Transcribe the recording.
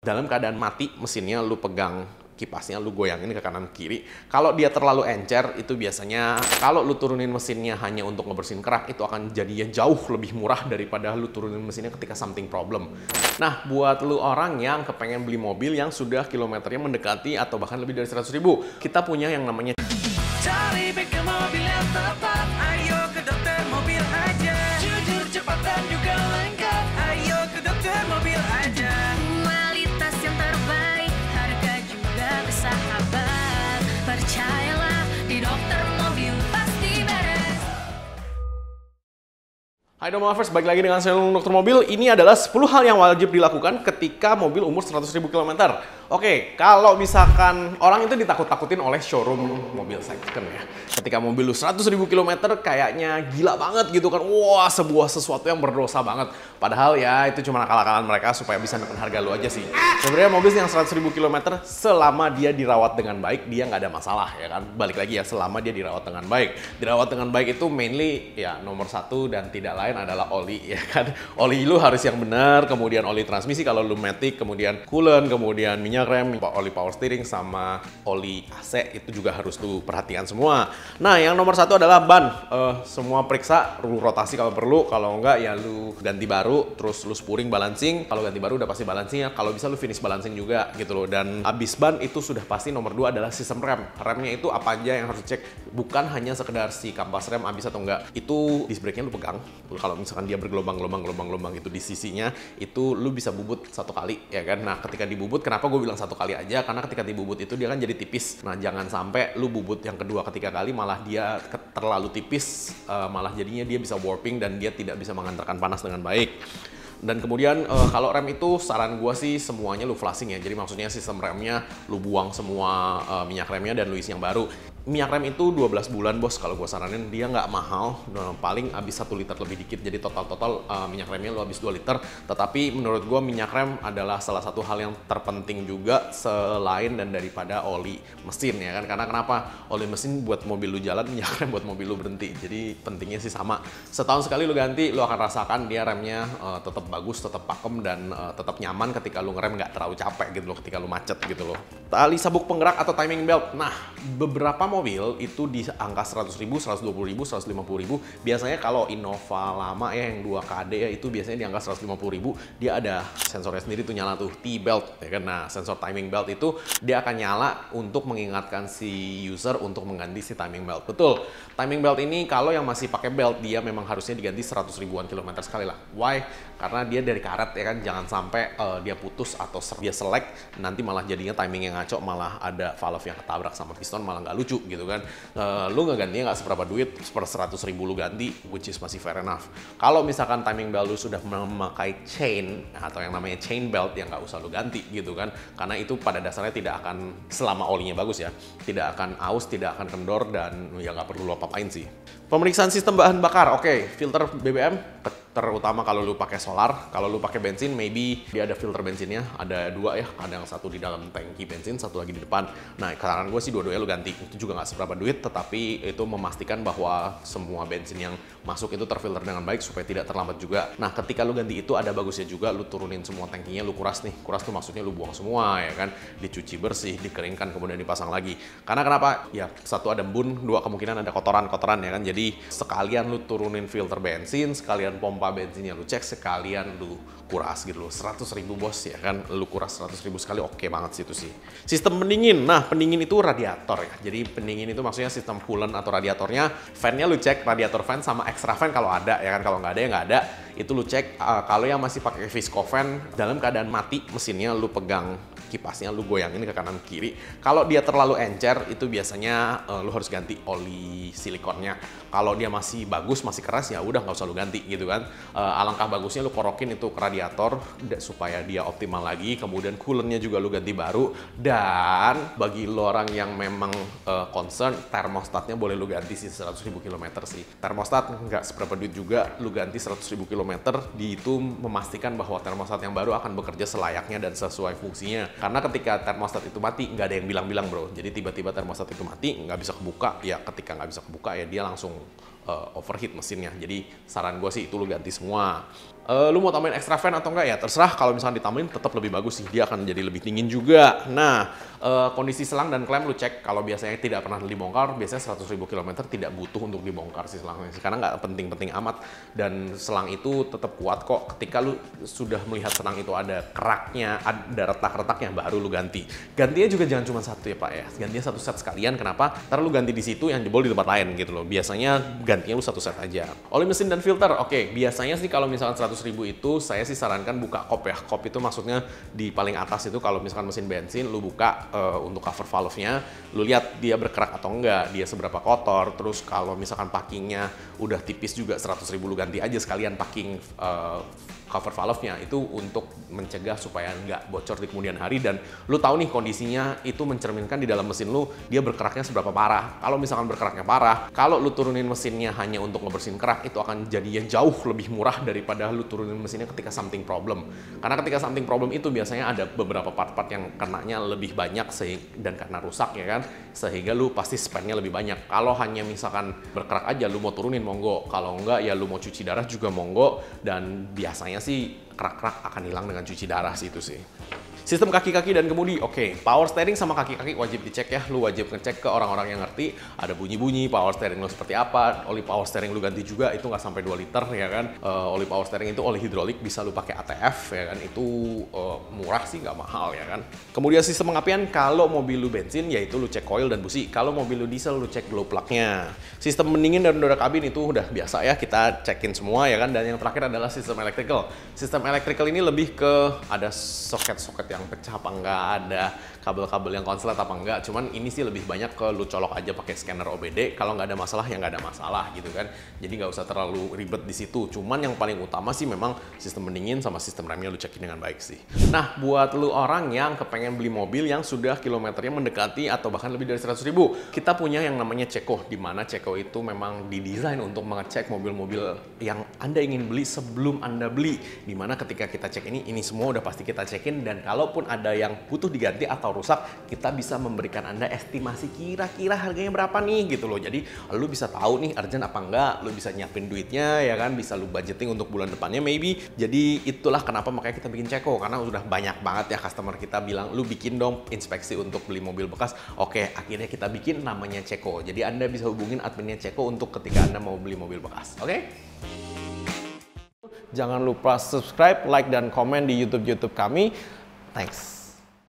dalam keadaan mati mesinnya, lu pegang kipasnya, lu goyangin ke kanan kiri. Kalau dia terlalu encer, itu biasanya kalau lu turunin mesinnya hanya untuk ngebersihin kerak, itu akan jadinya jauh lebih murah daripada lu turunin mesinnya ketika something problem. Nah, buat lu orang yang kepengen beli mobil yang sudah kilometernya mendekati atau bahkan lebih dari 100.000, kita punya yang namanya cari bengkel mobil yang tepat. Ayo ke dokter mobil aja. Jujur, cepat dan juga lengkap. Ayo ke dokter mobil aja. Kualitas yang terbaik, harga juga bersahabat. Percayalah, di dokter mobil pasti beres. Hai Dom Lovers, balik lagi dengan saya Dokter Mobil. Ini adalah 10 hal yang wajib dilakukan ketika mobil umur 100.000 km. Oke, kalau misalkan orang itu ditakut-takutin oleh showroom mobil second ya. Ketika mobil lu 100.000 km kayaknya gila banget gitu kan. Wah, sebuah sesuatu yang berdosa banget. Padahal ya itu cuma akal-akalan mereka supaya bisa neken harga lu aja sih. Sebenarnya mobil yang 100.000 km selama dia dirawat dengan baik, dia nggak ada masalah ya kan. Balik lagi ya, selama dia dirawat dengan baik. Dirawat dengan baik itu mainly ya nomor satu dan tidak lain adalah oli ya kan. Oli lu harus yang benar, kemudian oli transmisi kalau lu matic, kemudian coolant, kemudian minyak rem, oli power steering, sama oli AC itu juga harus lu perhatikan semua. Nah, yang nomor satu adalah ban. Semua periksa, lu rotasi kalau perlu, kalau enggak ya lu ganti baru, terus lu spuring, balancing. Kalau ganti baru udah pasti balancing ya, kalau bisa lu finish balancing juga gitu loh. Dan habis ban itu sudah pasti nomor dua adalah sistem rem. Remnya itu apa aja yang harus dicek, bukan hanya sekedar si kampas rem habis atau enggak. Itu disc brake-nya lu pegang. Kalau misalkan dia bergelombang-gelombang gitu di sisinya, itu lu bisa bubut satu kali ya kan. Nah, ketika dibubut, kenapa gue bilang satu kali aja? Karena ketika dibubut itu dia kan jadi tipis. Nah, jangan sampai lu bubut yang kedua ketiga kali malah dia terlalu tipis, malah jadinya dia bisa warping dan dia tidak bisa mengantarkan panas dengan baik. Dan kemudian kalau rem itu saran gua sih semuanya lu flashing ya. Jadi maksudnya sistem remnya lu buang semua minyak remnya dan lu isi yang baru. Minyak rem itu 12 bulan bos, kalau gue saranin. Dia nggak mahal, paling habis 1 liter lebih dikit. Jadi total minyak remnya lu habis 2 liter. Tetapi menurut gue minyak rem adalah salah satu hal yang terpenting juga selain dan daripada oli mesin ya kan. Karena kenapa? Oli mesin buat mobil lu jalan, minyak rem buat mobil lu berhenti. Jadi pentingnya sih sama. Setahun sekali lu ganti, lu akan rasakan dia remnya tetap bagus, tetap pakem, dan tetap nyaman ketika lu ngerem, nggak terlalu capek gitu loh ketika lu macet gitu loh. Tali sabuk penggerak atau timing belt. Nah, beberapa mobil itu di angka 100.000, 120.000, 150.000. Biasanya kalau Innova lama ya yang 2KD ya, itu biasanya di angka 150.000. Dia ada sensornya sendiri tuh nyala tuh, T-belt ya kan. Nah, sensor timing belt itu dia akan nyala untuk mengingatkan si user untuk mengganti si timing belt. Betul, timing belt ini kalau yang masih pakai belt dia memang harusnya diganti 100 ribuan kilometer sekali lah. Why? Karena dia dari karet ya kan, jangan sampai dia putus atau dia selek, nanti malah jadinya timing yang ngaco, malah ada valve yang ketabrak sama piston, malah nggak lucu gitu kan. Lu ngegantinya nggak seberapa duit, per 100.000 lu ganti, which is masih fair enough. Kalau misalkan timing belt lu sudah memakai chain atau yang namanya chain belt, ya nggak usah lu ganti gitu kan, karena itu pada dasarnya tidak akan, selama olinya bagus ya, tidak akan aus, tidak akan kendor, dan ya nggak perlu lu apa-apain sih. Pemeriksaan sistem bahan bakar, oke, filter BBM, terutama kalau lu pakai solar. Kalau lu pakai bensin, maybe dia ada filter bensinnya, ada dua ya, ada yang satu di dalam tangki bensin, satu lagi di depan. Nah, saran gue sih dua-duanya lu ganti. Itu juga nggak seberapa duit, tetapi itu memastikan bahwa semua bensin yang masuk itu terfilter dengan baik supaya tidak terlambat juga. Nah, ketika lu ganti itu ada bagusnya juga, lu turunin semua tangkinya, lu kuras nih. Kuras tuh maksudnya lu buang semua ya kan, dicuci bersih, dikeringkan, kemudian dipasang lagi. Karena kenapa? Ya, satu ada embun, dua kemungkinan ada kotoran-kotoran ya kan. Jadi sekalian lu turunin filter bensin, sekalian pompa bensinnya lu cek, sekalian lu kuras gitu loh. 100.000 bos ya kan, lu kuras 100.000 sekali, oke banget sih itu sih. Sistem pendingin, nah pendingin itu radiator ya. Jadi pendingin itu maksudnya sistem coolant atau radiatornya. Fan-nya lu cek, radiator fan sama extra fan kalau ada ya kan. Kalau nggak ada ya nggak ada. Itu lu cek. Kalau yang masih pakai viscofan, dalam keadaan mati mesinnya, lu pegang kipasnya, lu goyangin ke kanan kiri. Kalau dia terlalu encer, itu biasanya lu harus ganti oli silikonnya. Kalau dia masih bagus, masih keras, ya udah nggak usah lu ganti gitu kan. Alangkah bagusnya lu korokin itu ke radiator supaya dia optimal lagi. Kemudian coolant-nya juga lu ganti baru. Dan bagi lo orang yang memang concern, termostatnya boleh lu ganti sih 100.000 km sih. Termostat nggak seberapa duit juga, lu ganti 100.000 km. Di itu memastikan bahwa termostat yang baru akan bekerja selayaknya dan sesuai fungsinya. Karena ketika termostat itu mati, nggak ada yang bilang-bilang bro. Jadi tiba-tiba termostat itu mati, nggak bisa kebuka. Ya ketika nggak bisa kebuka ya dia langsung overheat mesinnya. Jadi saran gue sih itu lu ganti semua. Lu mau tambahin extra fan atau enggak ya terserah. Kalau misalnya ditambahin tetap lebih bagus sih, dia akan jadi lebih dingin juga. Nah, kondisi selang dan klem lu cek. Kalau biasanya tidak pernah dibongkar, biasanya 100.000 km tidak butuh untuk dibongkar sih selangnya, karena nggak penting-penting amat, dan selang itu tetap kuat kok. Ketika lu sudah melihat selang itu ada keraknya, ada retak-retaknya, baru lu ganti. Gantinya juga jangan cuma satu ya Pak ya, gantinya satu set sekalian. Kenapa? Ntar lu ganti di situ, yang jebol di tempat lain gitu loh. Biasanya gantinya lu satu set aja. Oli mesin dan filter, oke. Biasanya sih kalau misalkan 100.000 itu saya sih sarankan buka kop ya. Kop itu maksudnya di paling atas itu kalau misalkan mesin bensin lu buka untuk cover valve-nya, lu lihat dia berkerak atau enggak, dia seberapa kotor. Terus kalau misalkan packingnya udah tipis juga 100.000 lu ganti aja sekalian packing cover valve-nya, itu untuk mencegah supaya nggak bocor di kemudian hari. Dan lu tahu nih kondisinya itu mencerminkan di dalam mesin lu dia berkeraknya seberapa parah. Kalau misalkan berkeraknya parah, kalau lu turunin mesinnya hanya untuk ngebersihin kerak, itu akan jadi jauh lebih murah daripada lu turunin mesinnya ketika something problem. Karena ketika something problem itu biasanya ada beberapa part-part yang kenanya lebih banyak dan karena rusak ya kan, sehingga lu pasti spendnya lebih banyak. Kalau hanya misalkan berkerak aja lu mau turunin monggo, kalau enggak ya lu mau cuci darah juga monggo, dan biasanya sih kerak-kerak akan hilang dengan cuci darah sih itu sih. Sistem kaki-kaki dan kemudi, oke. Power steering sama kaki-kaki wajib dicek ya. Lu wajib ngecek ke orang-orang yang ngerti. Ada bunyi-bunyi, power steering lu seperti apa. Oli power steering lu ganti juga, itu nggak sampai 2 liter ya kan. Oli power steering itu oli hidrolik, bisa lu pakai ATF ya kan. Itu murah sih, nggak mahal ya kan. Kemudian sistem pengapian, kalau mobil lu bensin, yaitu lu cek coil dan busi. Kalau mobil lu diesel, lu cek glow plug-nya. Sistem pendingin dan udara kabin itu udah biasa ya, kita cekin semua ya kan. Dan yang terakhir adalah sistem electrical. Sistem electrical ini lebih ke ada soket-soket yang pecah apa enggak, ada kabel-kabel yang konslet apa enggak. Cuman ini sih lebih banyak ke lu colok aja pakai scanner OBD. Kalau nggak ada masalah ya nggak ada masalah gitu kan. Jadi nggak usah terlalu ribet di situ. Cuman yang paling utama sih memang sistem pendingin sama sistem remnya lu cekin dengan baik sih. Nah, buat lu orang yang kepengen beli mobil yang sudah kilometernya mendekati atau bahkan lebih dari 100.000, kita punya yang namanya Ceko. Di mana Ceko itu memang didesain untuk mengecek mobil-mobil yang Anda ingin beli sebelum Anda beli. Dimana ketika kita cek ini semua udah pasti kita cekin, dan kalaupun ada yang butuh diganti atau rusak, kita bisa memberikan Anda estimasi kira-kira harganya berapa nih gitu loh. Jadi lu bisa tahu nih urgent apa enggak, lu bisa nyiapin duitnya ya kan, bisa lu budgeting untuk bulan depannya maybe. Jadi itulah kenapa makanya kita bikin Ceko, karena udah banyak banget ya customer kita bilang, lu bikin dong inspeksi untuk beli mobil bekas. Oke, akhirnya kita bikin namanya Ceko. Jadi Anda bisa hubungin adminnya Ceko untuk ketika Anda mau beli mobil bekas. Oke? Jangan lupa subscribe, like, dan komen di YouTube kami. Thanks.